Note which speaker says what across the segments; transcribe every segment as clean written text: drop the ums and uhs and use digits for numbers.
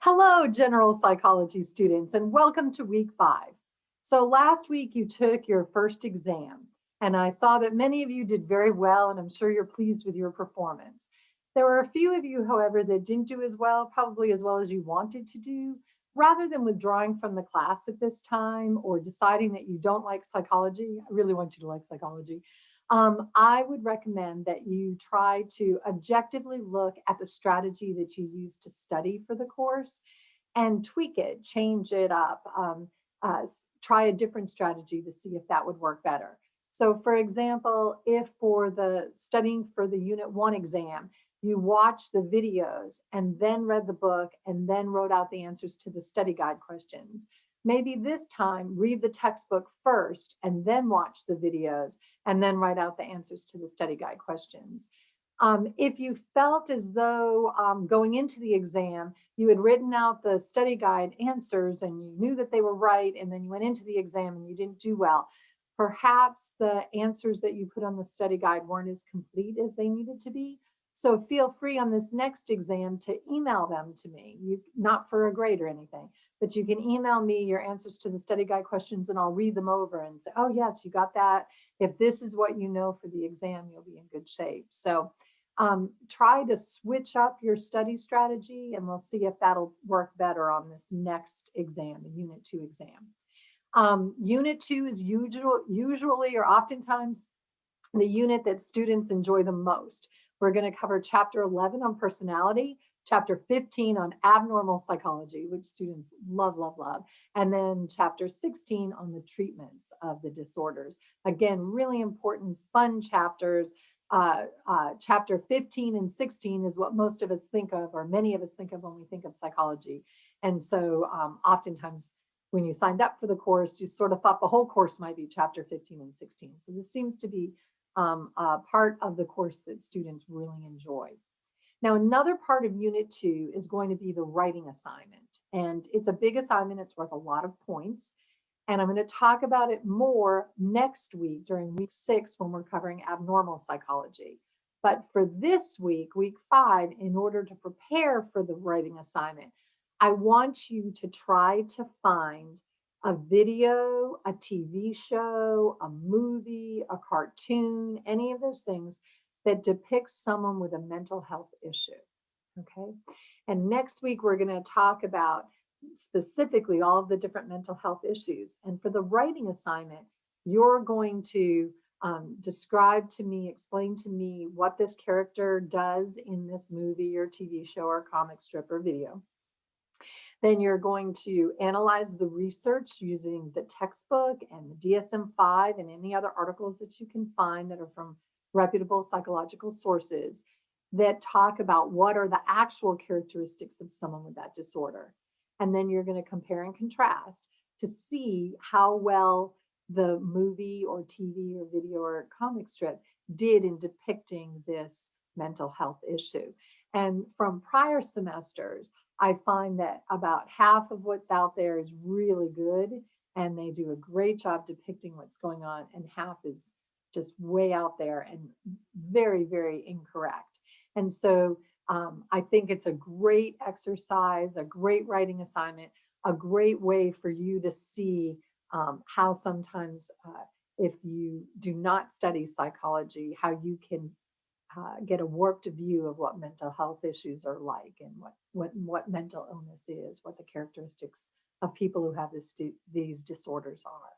Speaker 1: Hello, general psychology students, and welcome to week 5. So last week you took your first exam, and I saw that many of you did very well, and I'm sure you're pleased with your performance. There were a few of you, however, that didn't do as well, probably as well as you wanted to do. Rather than withdrawing from the class at this time or deciding that you don't like psychology, I really want you to like psychology. I would recommend that you try to objectively look at the strategy that you use to study for the course and tweak it, change it up, try a different strategy to see if that would work better. So for example, if for the studying for the Unit 1 exam, you watched the videos and then read the book and then wrote out the answers to the study guide questions, maybe this time read the textbook first and then watch the videos and then write out the answers to the study guide questions. If you felt as though going into the exam, you had written out the study guide answers and you knew that they were right, and then you went into the exam and you didn't do well, perhaps the answers that you put on the study guide weren't as complete as they needed to be. So feel free on this next exam to email them to me, not for a grade or anything, but you can email me your answers to the study guide questions and I'll read them over and say, oh yes, you got that. If this is what you know for the exam, you'll be in good shape. So try to switch up your study strategy and we'll see if that'll work better on this next exam, the Unit 2 exam. Unit 2 is usually or oftentimes the unit that students enjoy the most. We're going to cover chapter 11 on personality, chapter 15 on abnormal psychology, which students love, love, love, and then chapter 16 on the treatments of the disorders. Again, really important, fun chapters. Chapter 15 and 16 is what most of us think of, or many of us think of when we think of psychology. And so oftentimes when you signed up for the course, you sort of thought the whole course might be chapter 15 and 16. So this seems to be part of the course that students really enjoy. Now, another part of Unit 2 is going to be the writing assignment. And it's a big assignment. It's worth a lot of points. And I'm going to talk about it more next week during week 6 when we're covering abnormal psychology. But for this week, week 5, in order to prepare for the writing assignment, I want you to try to find a video, a TV show, a movie, a cartoon, any of those things that depicts someone with a mental health issue, okay? And next week, we're going to talk about specifically all of the different mental health issues. And for the writing assignment, you're going to describe to me, explain to me what this character does in this movie or TV show or comic strip or video. Then you're going to analyze the research using the textbook and the DSM-5 and any other articles that you can find that are from reputable psychological sources that talk about what are the actual characteristics of someone with that disorder. And then you're going to compare and contrast to see how well the movie or TV or video or comic strip did in depicting this mental health issue. And from prior semesters, I find that about half of what's out there is really good and they do a great job depicting what's going on, and half is just way out there and very, very incorrect. And so I think it's a great exercise, a great writing assignment, a great way for you to see how sometimes if you do not study psychology, how you can get a warped view of what mental health issues are like and what mental illness is, what the characteristics of people who have these disorders are.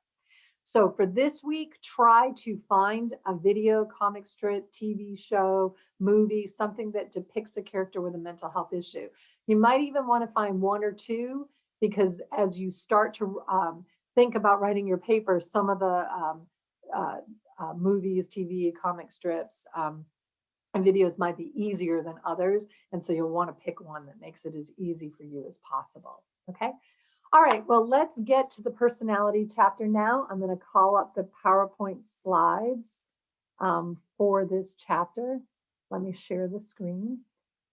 Speaker 1: So for this week, try to find a video, comic strip, TV show, movie, something that depicts a character with a mental health issue. You might even want to find 1 or 2, because as you start to think about writing your paper, some of the movies, TV, comic strips, and videos might be easier than others. And so you'll want to pick one that makes it as easy for you as possible. Okay. All right, well, let's get to the personality chapter now. I'm going to call up the PowerPoint slides for this chapter. Let me share the screen.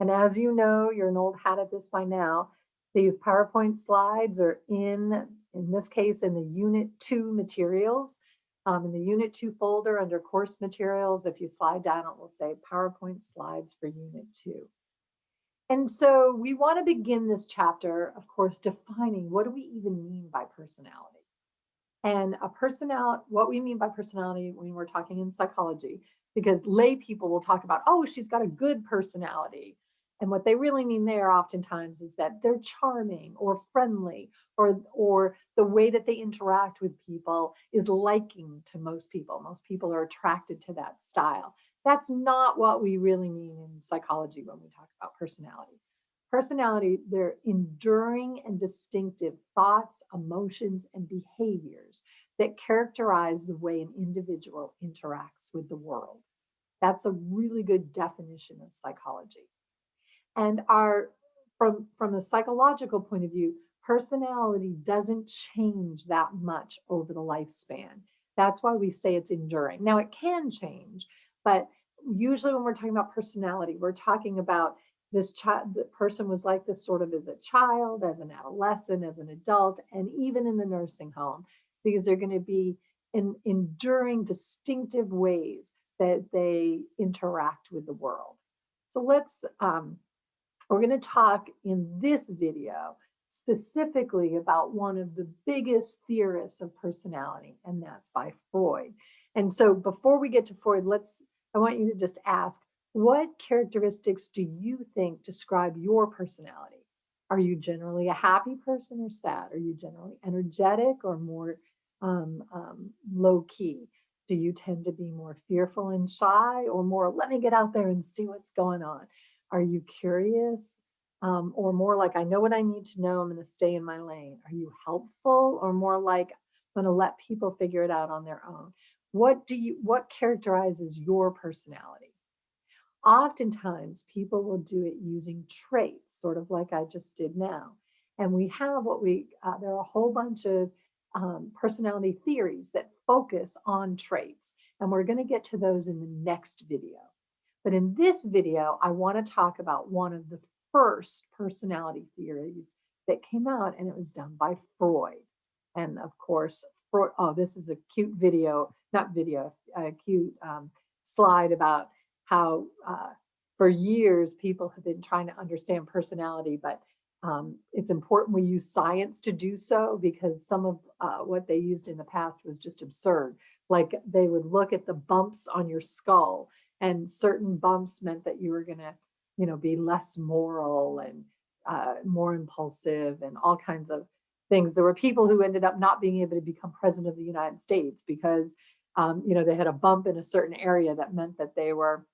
Speaker 1: And as you know, you're an old hat at this by now. These PowerPoint slides are in this case, in the Unit 2 materials. In the Unit 2 folder under course materials, if you slide down, it will say PowerPoint slides for Unit 2. And so we want to begin this chapter, of course, defining what do we even mean by personality? And what we mean by personality when we're talking in psychology, because lay people will talk about, oh, she's got a good personality. And what they really mean there oftentimes is that they're charming or friendly, or the way that they interact with people is liking to most people. Most people are attracted to that style. That's not what we really mean in psychology when we talk about personality. Personality, they're enduring and distinctive thoughts, emotions, and behaviors that characterize the way an individual interacts with the world. That's a really good definition of psychology. And from a psychological point of view, personality doesn't change that much over the lifespan. That's why we say it's enduring. Now, it can change, but usually when we're talking about personality, we're talking about this child, the person was like this sort of as a child, as an adolescent, as an adult, and even in the nursing home, because they're going to be in enduring distinctive ways that they interact with the world. So we're going to talk in this video specifically about one of the biggest theorists of personality, and that's by Freud. And so before we get to Freud, I want you to just ask, what characteristics do you think describe your personality? Are you generally a happy person or sad? Are you generally energetic or more low key? Do you tend to be more fearful and shy, or more, let me get out there and see what's going on? Are you curious, or more like, I know what I need to know, I'm going to stay in my lane? Are you helpful, or more like, I'm going to let people figure it out on their own? What characterizes your personality? Oftentimes, people will do it using traits, sort of like I just did now. And we have there are a whole bunch of personality theories that focus on traits. And we're going to get to those in the next video. But in this video, I want to talk about one of the first personality theories that came out, and it was done by Freud. And of course, Freud, oh, this is a cute video, not video, a cute slide about how for years people have been trying to understand personality, but it's important we use science to do so, because some of what they used in the past was just absurd. Like they would look at the bumps on your skull, and certain bumps meant that you were going to, be less moral and more impulsive and all kinds of things. There were people who ended up not being able to become president of the United States because, they had a bump in a certain area that meant that they were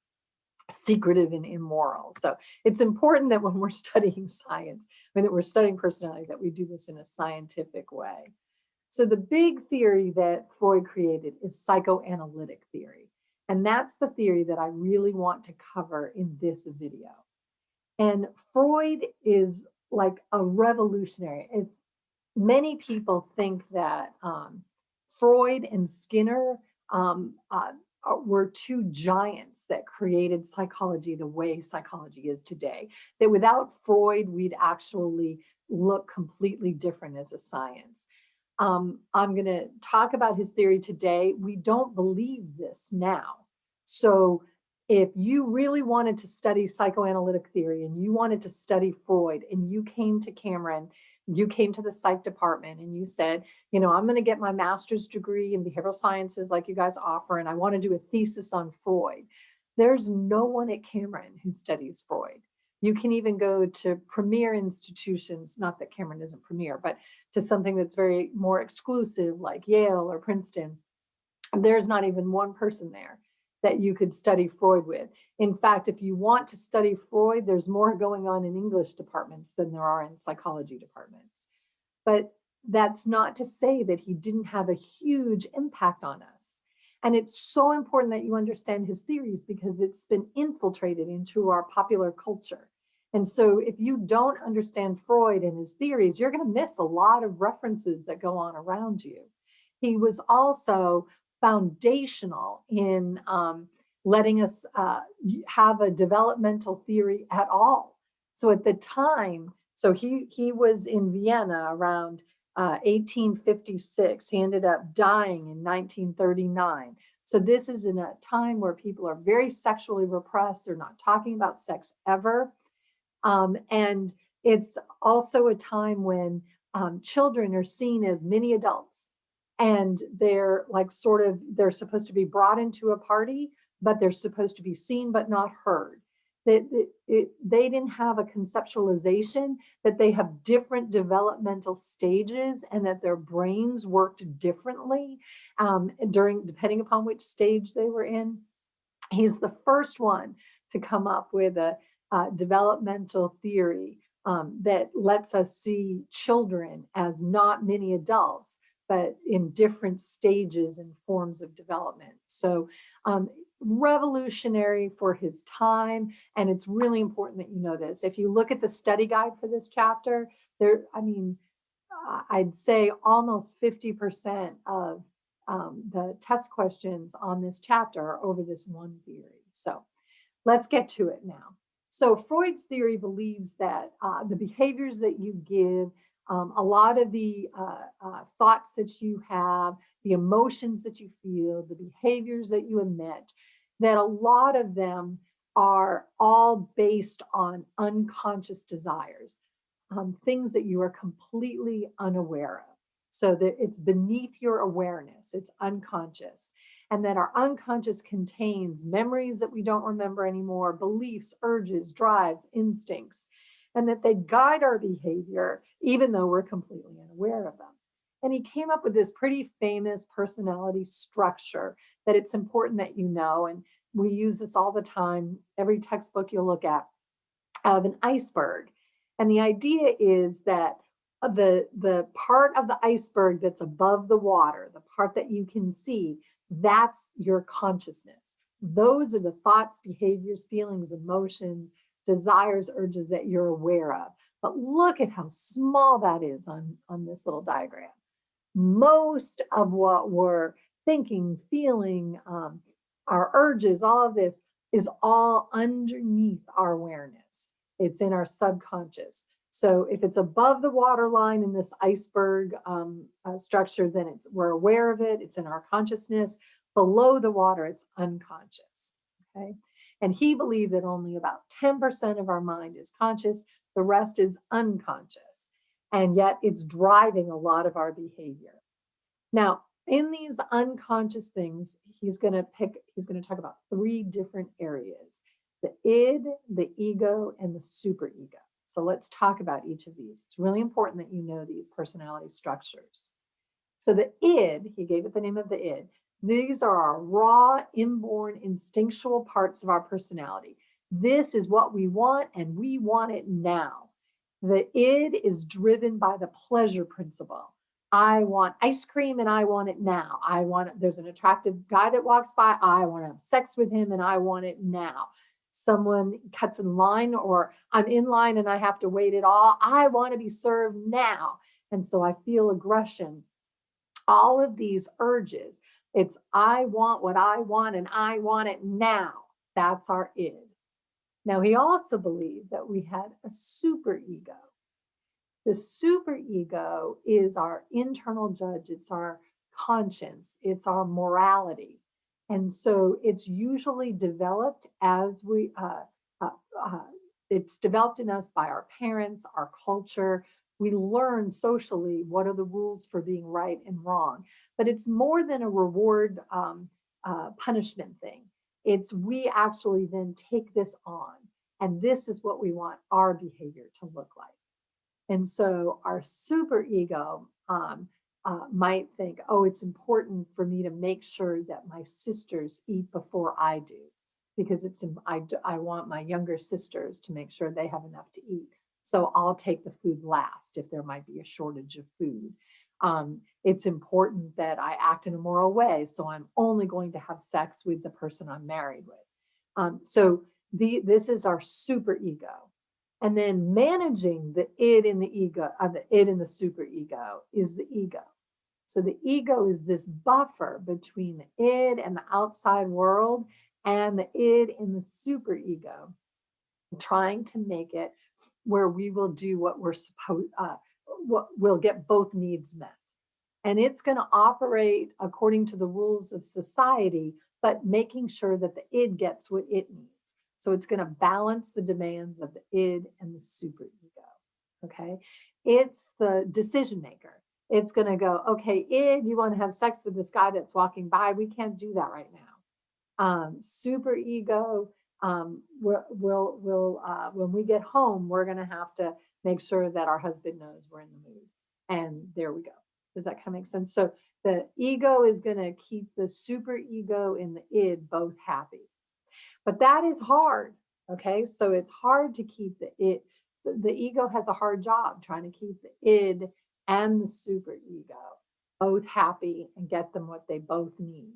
Speaker 1: secretive and immoral. So it's important that when we're studying science, that we're studying personality, that we do this in a scientific way. So the big theory that Freud created is psychoanalytic theory. And that's the theory that I really want to cover in this video. And Freud is like a revolutionary. Many people think that Freud and Skinner were two giants that created psychology the way psychology is today. That without Freud, we'd actually look completely different as a science. I'm going to talk about his theory today. We don't believe this now. So if you really wanted to study psychoanalytic theory and you wanted to study Freud, and you came to Cameron, you came to the psych department and you said, I'm going to get my master's degree in behavioral sciences like you guys offer, and I want to do a thesis on Freud. There's no one at Cameron who studies Freud. You can even go to premier institutions, not that Cameron isn't premier, but to something that's very more exclusive like Yale or Princeton. There's not even one person there that you could study Freud with. In fact, if you want to study Freud, there's more going on in English departments than there are in psychology departments. But that's not to say that he didn't have a huge impact on us. And it's so important that you understand his theories, because it's been infiltrated into our popular culture. And so if you don't understand Freud and his theories, you're going to miss a lot of references that go on around you. He was also foundational in letting us have a developmental theory at all. So at the time, so he was in Vienna around 1856. He ended up dying in 1939. So this is in a time where people are very sexually repressed. They're not talking about sex ever. And it's also a time when children are seen as mini adults, and they're like they're supposed to be brought into a party, but they're supposed to be seen but not heard. They didn't have a conceptualization that they have different developmental stages and that their brains worked differently depending upon which stage they were in. He's the first one to come up with a developmental theory that lets us see children as not mini adults, but in different stages and forms of development. So revolutionary for his time. And it's really important that you know this. If you look at the study guide for this chapter, I'd say almost 50% of the test questions on this chapter are over this one theory. So let's get to it now. So Freud's theory believes that the behaviors that you give, a lot of the thoughts that you have, the emotions that you feel, the behaviors that you emit, that a lot of them are all based on unconscious desires, things that you are completely unaware of. So that it's beneath your awareness, it's unconscious. And that our unconscious contains memories that we don't remember anymore, beliefs, urges, drives, instincts, and that they guide our behavior even though we're completely unaware of them. And he came up with this pretty famous personality structure that it's important that you know. And we use this all the time. Every textbook you'll look at of an iceberg. And the idea is that the part of the iceberg that's above the water, the part that you can see, that's your consciousness. Those are the thoughts, behaviors, feelings, emotions, desires, urges that you're aware of. But look at how small that is on this little diagram. Most of what we're thinking, feeling, our urges, all of this is all underneath our awareness. It's in our subconscious. So if it's above the waterline in this iceberg structure, then we're aware of it. It's in our consciousness. Below the water, it's unconscious. Okay. And he believed that only about 10% of our mind is conscious. The rest is unconscious. And yet it's driving a lot of our behavior. Now, in these unconscious things, he's going to talk about 3 different areas: the id, the ego, and the superego. So let's talk about each of these. It's really important that you know these personality structures. So the id, he gave it the name of the id. These are our raw, inborn, instinctual parts of our personality. This is what we want, and we want it now. The id is driven by the pleasure principle. I want ice cream and I want it now. There's an attractive guy that walks by. I want to have sex with him and I want it now. Someone cuts in line, or I'm in line and I have to wait it all. I want to be served now. And so I feel aggression. All of these urges, it's I want what I want and I want it now. That's our id. Now, he also believed that we had a superego. The superego is our internal judge. It's our conscience. It's our morality. And so it's usually developed as it's developed in us by our parents, our culture. We learn socially what are the rules for being right and wrong. But it's more than a reward punishment thing. It's we actually then take this on. And this is what we want our behavior to look like. And so our superego might think, oh, it's important for me to make sure that my sisters eat before I do, because I want my younger sisters to make sure they have enough to eat. So I'll take the food last if there might be a shortage of food. It's important that I act in a moral way, so I'm only going to have sex with the person I'm married with. This is our superego. And then managing the id and the ego, the id and the superego is the ego. So the ego is this buffer between the id and the outside world and the id and the superego, trying to make it where we will do what we're supposed, what will get both needs met. And it's going to operate according to the rules of society, but making sure that the id gets what it needs. So it's going to balance the demands of the id and the superego. Okay. It's the decision maker. It's going to go, okay, id, you want to have sex with this guy that's walking by. We can't do that right now. Superego, when we get home, we're going to have to make sure that our husband knows we're in the mood. And there we go. Does that kind of make sense? So the ego is going to keep the superego and the id both happy. But that is hard. Okay. So it's hard to keep the id. The ego has a hard job trying to keep the id and the superego both happy and get them what they both need.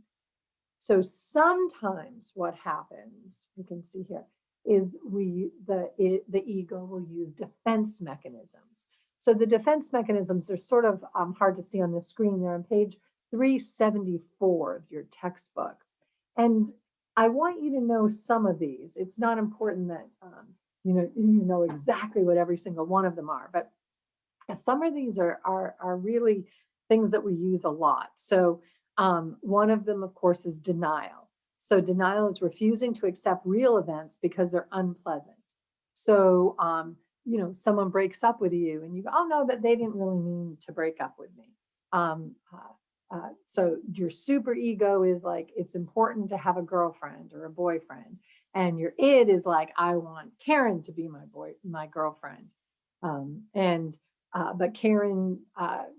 Speaker 1: So sometimes what happens, you can see here, is the ego will use defense mechanisms. So the defense mechanisms are sort of hard to see on the screen. They're on page 374 of your textbook. And I want you to know some of these. It's not important that you know exactly what every single one of them are, but some of these are really things that we use a lot. So one of them, of course, is denial. So denial is refusing to accept real events because they're unpleasant. So someone breaks up with you and you go, oh no, that they didn't really mean to break up with me. So your superego is like, it's important to have a girlfriend or a boyfriend. And your id is like, I want Karen to be my girlfriend. But Karen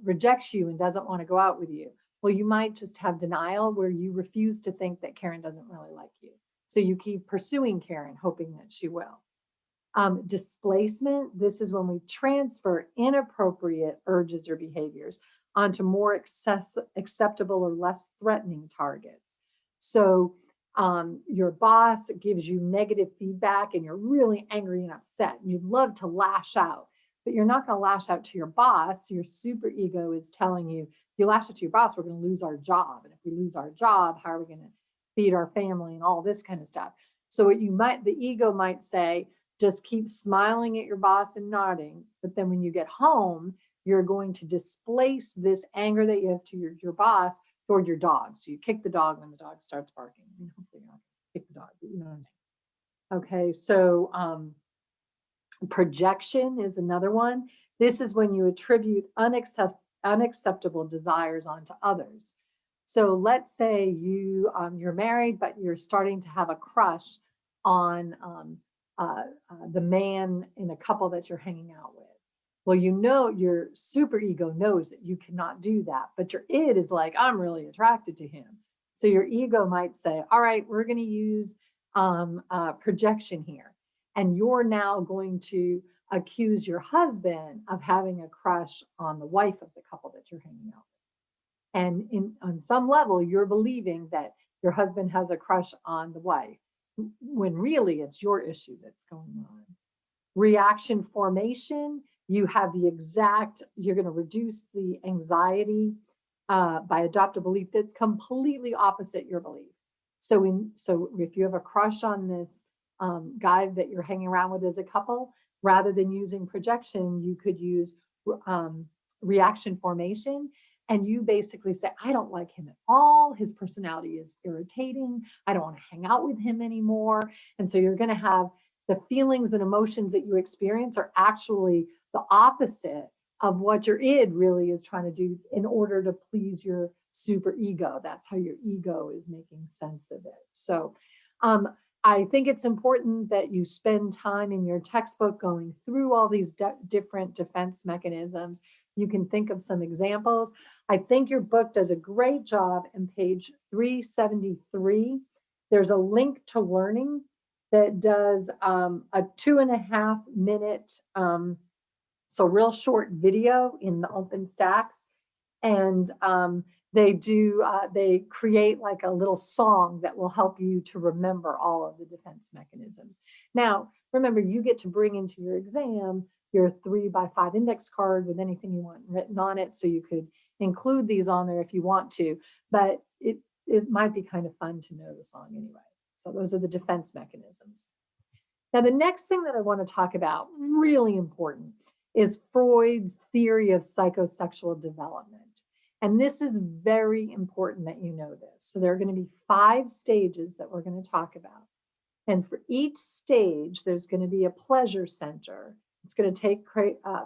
Speaker 1: rejects you and doesn't want to go out with you. Well, you might just have denial where you refuse to think that Karen doesn't really like you. So you keep pursuing Karen, hoping that she will. Displacement, this is when we transfer inappropriate urges or behaviors onto more acceptable or less threatening targets. So your boss gives you negative feedback and you're really angry and upset and you'd love to lash out, but you're not going to lash out to your boss. Your superego is telling you, if you lash out to your boss, we're going to lose our job. And if we lose our job, how are we going to feed our family and all this kind of stuff? So the ego might say, just keep smiling at your boss and nodding. But then when you get home, you're going to displace this anger that you have to your boss toward your dog. So you kick the dog when the dog starts barking. Hopefully you're not going to kick the dog, but you know what I'm saying. Okay, so projection is another one. This is when you attribute unacceptable desires onto others. So let's say you're married, but you're starting to have a crush on the man in a couple that you're hanging out with. Well, your superego knows that you cannot do that, but your id is like, I'm really attracted to him. So your ego might say, all right, we're going to use projection here. And you're now going to accuse your husband of having a crush on the wife of the couple that you're hanging out with. And on some level, you're believing that your husband has a crush on the wife, when really it's your issue that's going on. Reaction formation, you're going to reduce the anxiety by adopt a belief that's completely opposite your belief. So if you have a crush on this guy that you're hanging around with as a couple, rather than using projection, you could use reaction formation. And you basically say, I don't like him at all. His personality is irritating. I don't want to hang out with him anymore. And so you're going to have the feelings and emotions that you experience are actually the opposite of what your id really is trying to do in order to please your superego. That's how your ego is making sense of it. So I think it's important that you spend time in your textbook going through all these different defense mechanisms. You can think of some examples. I think your book does a great job in page 373. There's a link to learning that does a 2.5 minute, so real short video in the OpenStax. And they create like a little song that will help you to remember all of the defense mechanisms. Now, remember, you get to bring into your exam your 3x5 index card with anything you want written on it. So you could include these on there if you want to, but it might be kind of fun to know the song anyway. So those are the defense mechanisms. Now, the next thing that I want to talk about, really important, is Freud's theory of psychosexual development. And this is very important that you know this. So there are going to be 5 stages that we're going to talk about. And for each stage, there's going to be a pleasure center. It's going to take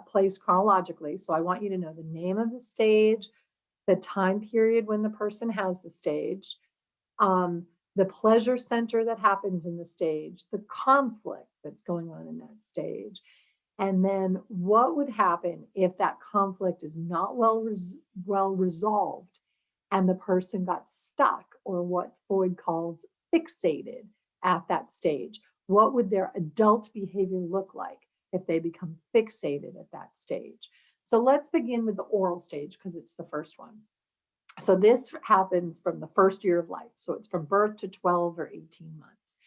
Speaker 1: place chronologically. So I want you to know the name of the stage, the time period when the person has the stage, the pleasure center that happens in the stage, the conflict that's going on in that stage, and then what would happen if that conflict is not well resolved and the person got stuck, or what Freud calls fixated at that stage. What would their adult behavior look like if they become fixated at that stage? So let's begin with the oral stage because it's the first one. So this happens from the first year of life. So it's from birth to 12 or 18 months.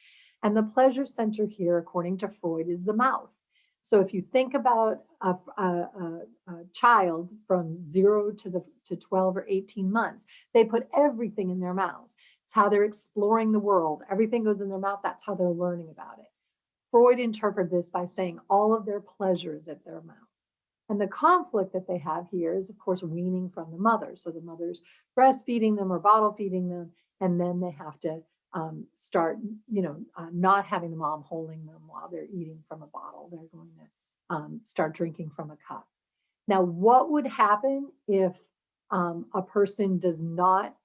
Speaker 1: And the pleasure center here, according to Freud, is the mouth. So if you think about a child from 0 to 12 or 18 months, they put everything in their mouths. It's how they're exploring the world. Everything goes in their mouth. That's how they're learning about it. Freud interpreted this by saying all of their pleasures at their mouth. And the conflict that they have here is, of course, weaning from the mother. So the mother's breastfeeding them or bottle feeding them, and then they have to start, not having the mom holding them while they're eating from a bottle. They're going to start drinking from a cup. Now, what would happen if a person does not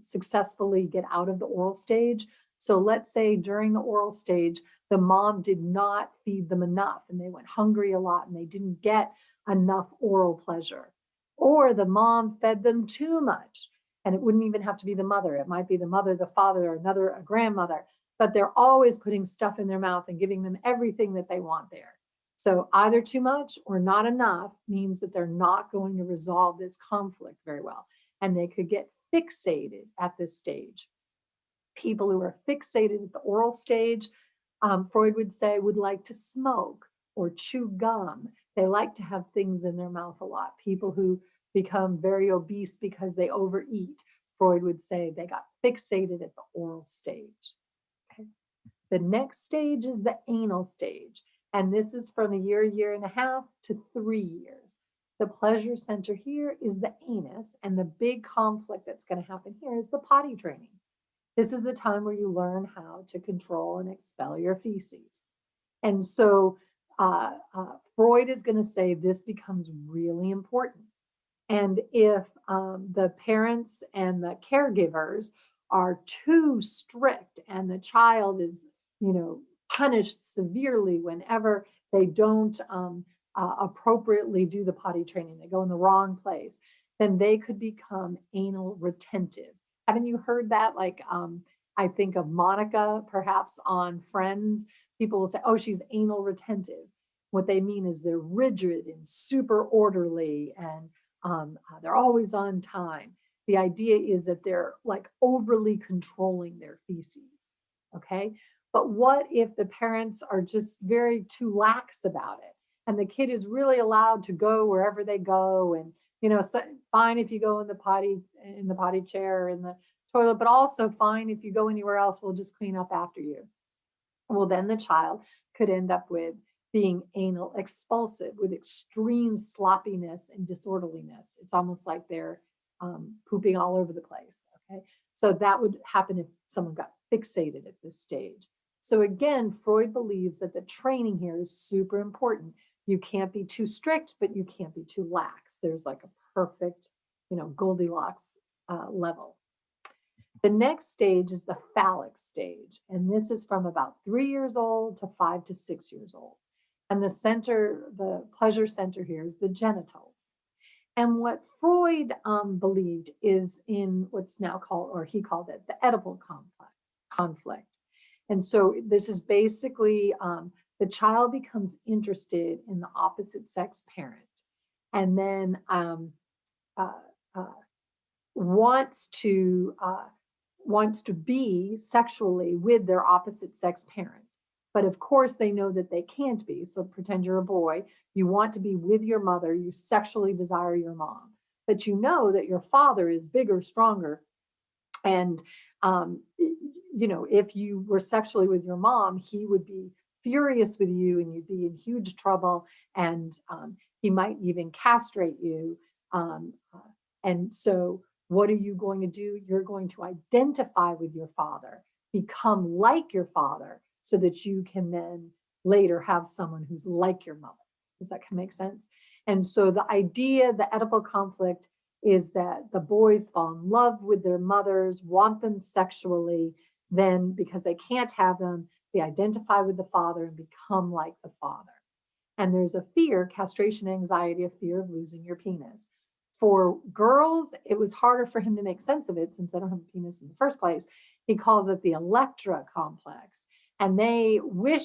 Speaker 1: successfully get out of the oral stage? So let's say during the oral stage, the mom did not feed them enough and they went hungry a lot and they didn't get enough oral pleasure. Or the mom fed them too much. And it wouldn't even have to be the mother. It might be the mother, the father, or a grandmother. But they're always putting stuff in their mouth and giving them everything that they want there. So either too much or not enough means that they're not going to resolve this conflict very well. And they could get fixated at this stage. People who are fixated at the oral stage, Freud would say, would like to smoke or chew gum. They like to have things in their mouth a lot. People who become very obese because they overeat, Freud would say they got fixated at the oral stage. Okay. The next stage is the anal stage. And this is from a year and a half to 3 years. The pleasure center here is the anus, and the big conflict that's going to happen here is the potty training. This is the time where you learn how to control and expel your feces. And so Freud is going to say this becomes really important. And if the parents and the caregivers are too strict and the child is, punished severely whenever they don't appropriately do the potty training, they go in the wrong place, then they could become anal retentive. Haven't you heard that? Like, I think of Monica, perhaps on Friends. People will say, oh, she's anal retentive. What they mean is they're rigid and super orderly and they're always on time. The idea is that they're like overly controlling their feces, okay? But what if the parents are just very too lax about it and the kid is really allowed to go wherever they go, and so fine if you go in the potty chair or in the toilet, but also fine if you go anywhere else, we'll just clean up after you. Well, then the child could end up with being anal expulsive with extreme sloppiness and disorderliness. It's almost like they're pooping all over the place, okay? So that would happen if someone got fixated at this stage. So again, Freud believes that the training here is super important. You can't be too strict, but you can't be too lax. There's like a perfect, Goldilocks level. The next stage is the phallic stage, and this is from about 3 years old to 5 to 6 years old. And the pleasure center here is the genitals. And what Freud believed is in what's now called, or he called it, the Oedipal conflict. And so this is basically the child becomes interested in the opposite sex parent, and then wants to be sexually with their opposite sex parent. But of course, they know that they can't be. So pretend you're a boy. You want to be with your mother. You sexually desire your mom. But you know that your father is bigger, stronger. And, if you were sexually with your mom, he would be furious with you and you'd be in huge trouble. And he might even castrate you. And so what are you going to do? You're going to identify with your father, become like your father, so that you can then later have someone who's like your mother. Does that kind of make sense? And so the idea, the Oedipal conflict, is that the boys fall in love with their mothers, want them sexually, then because they can't have them, they identify with the father and become like the father. And there's a fear, castration anxiety, a fear of losing your penis. For girls, it was harder for him to make sense of it since they don't have a penis in the first place. He calls it the Electra complex. And they want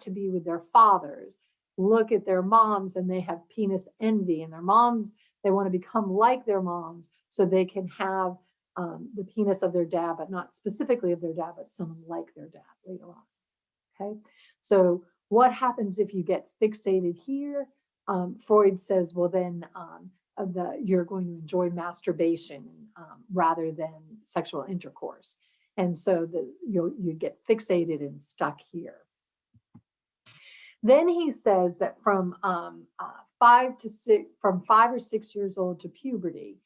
Speaker 1: to be with their fathers, look at their moms and they have penis envy, and their moms, they want to become like their moms so they can have the penis of their dad, but not specifically of their dad, but someone like their dad later on. Okay, so what happens if you get fixated here? Freud says, well, then you're going to enjoy masturbation rather than sexual intercourse. And so you get fixated and stuck here. Then he says that from 5 or 6 years old to puberty,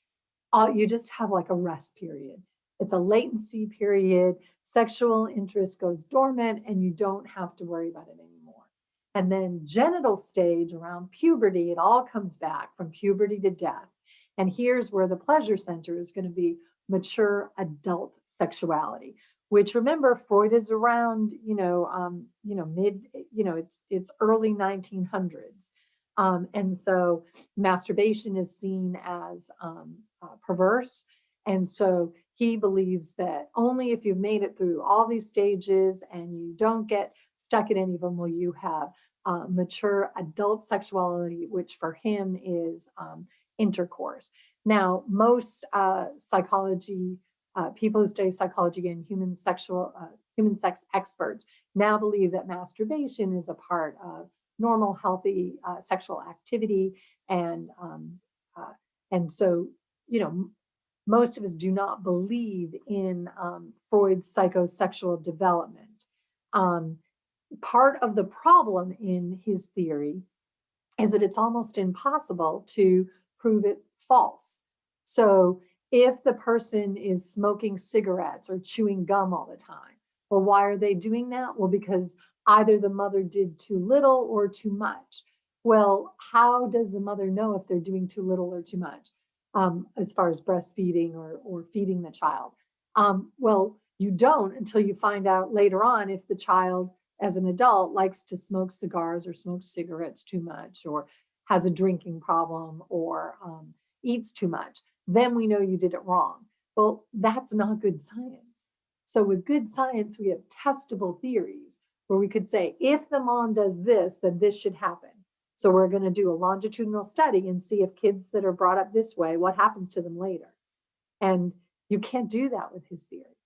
Speaker 1: you just have like a rest period. It's a latency period. Sexual interest goes dormant and you don't have to worry about it anymore. And then genital stage around puberty, it all comes back from puberty to death. And here's where the pleasure center is going to be mature adult sexuality, which, remember, Freud is around, it's early 1900s. And so masturbation is seen as perverse. And so he believes that only if you've made it through all these stages and you don't get stuck at any of them will you have mature adult sexuality, which for him is intercourse. Now, most people who study psychology and human sex experts now believe that masturbation is a part of normal, healthy sexual activity, and so most of us do not believe in Freud's psychosexual development. Part of the problem in his theory is that it's almost impossible to prove it false. So if the person is smoking cigarettes or chewing gum all the time, well, why are they doing that? Well, because either the mother did too little or too much. Well, how does the mother know if they're doing too little or too much as far as breastfeeding or feeding the child? Well, you don't until you find out later on if the child, as an adult, likes to smoke cigars or smoke cigarettes too much, or has a drinking problem, or eats too much. Then we know you did it wrong. Well, that's not good science. So with good science, we have testable theories where we could say, if the mom does this, then this should happen. So we're going to do a longitudinal study and see if kids that are brought up this way, what happens to them later. And you can't do that with his theory.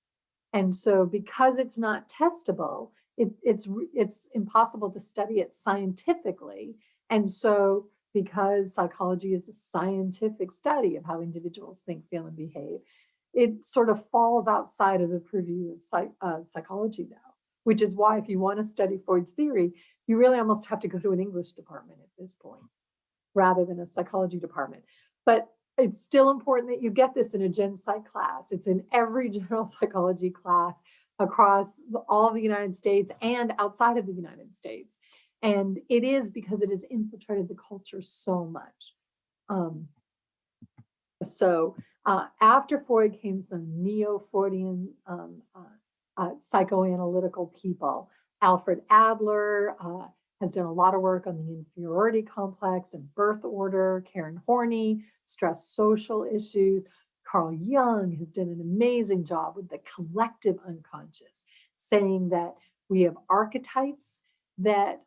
Speaker 1: And so because it's not testable, it's impossible to study it scientifically. And so because psychology is a scientific study of how individuals think, feel, and behave, it sort of falls outside of the purview of psychology now, which is why if you want to study Freud's theory, you really almost have to go to an English department at this point rather than a psychology department. But it's still important that you get this in a gen psych class. It's in every general psychology class across all of the United States and outside of the United States. And it is because it has infiltrated the culture so much. After Freud came some neo-Freudian psychoanalytical people. Alfred Adler has done a lot of work on the inferiority complex and birth order. Karen Horney, stress social issues. Carl Jung has done an amazing job with the collective unconscious, saying that we have archetypes that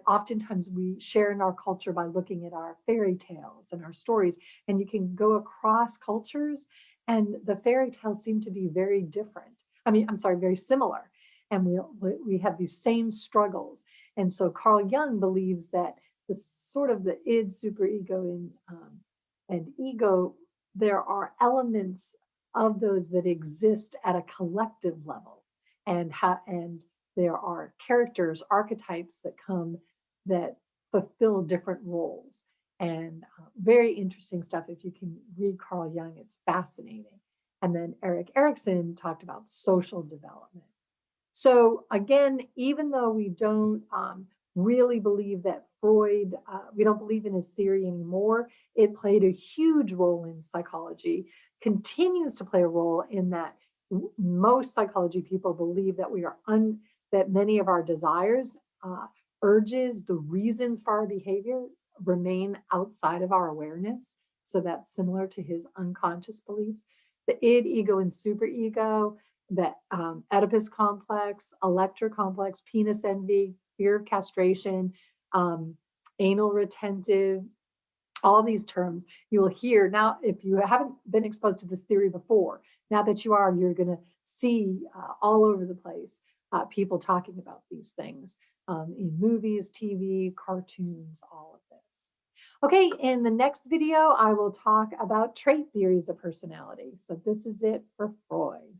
Speaker 1: oftentimes we share in our culture by looking at our fairy tales and our stories. And you can go across cultures and the fairy tales seem to be very different. Very similar. And we have these same struggles. And so Carl Jung believes that the sort of the id, superego, and ego, there are elements of those that exist at a collective level. And there are characters, archetypes that fulfill different roles. And very interesting stuff. If you can read Carl Jung, it's fascinating. And then Erik Erikson talked about social development. So again, even though we don't really believe that Freud, we don't believe in his theory anymore, it played a huge role in psychology, continues to play a role in that most psychology people believe that that many of our desires, urges, the reasons for our behavior remain outside of our awareness. So that's similar to his unconscious beliefs. The id, ego, and superego, the Oedipus complex, Electra complex, penis envy, fear of castration, anal retentive, all these terms you will hear. Now, if you haven't been exposed to this theory before, now that you are, you're going to see all over the place people talking about these things in movies, TV, cartoons, all of this. Okay, in the next video, I will talk about trait theories of personality. So this is it for Freud.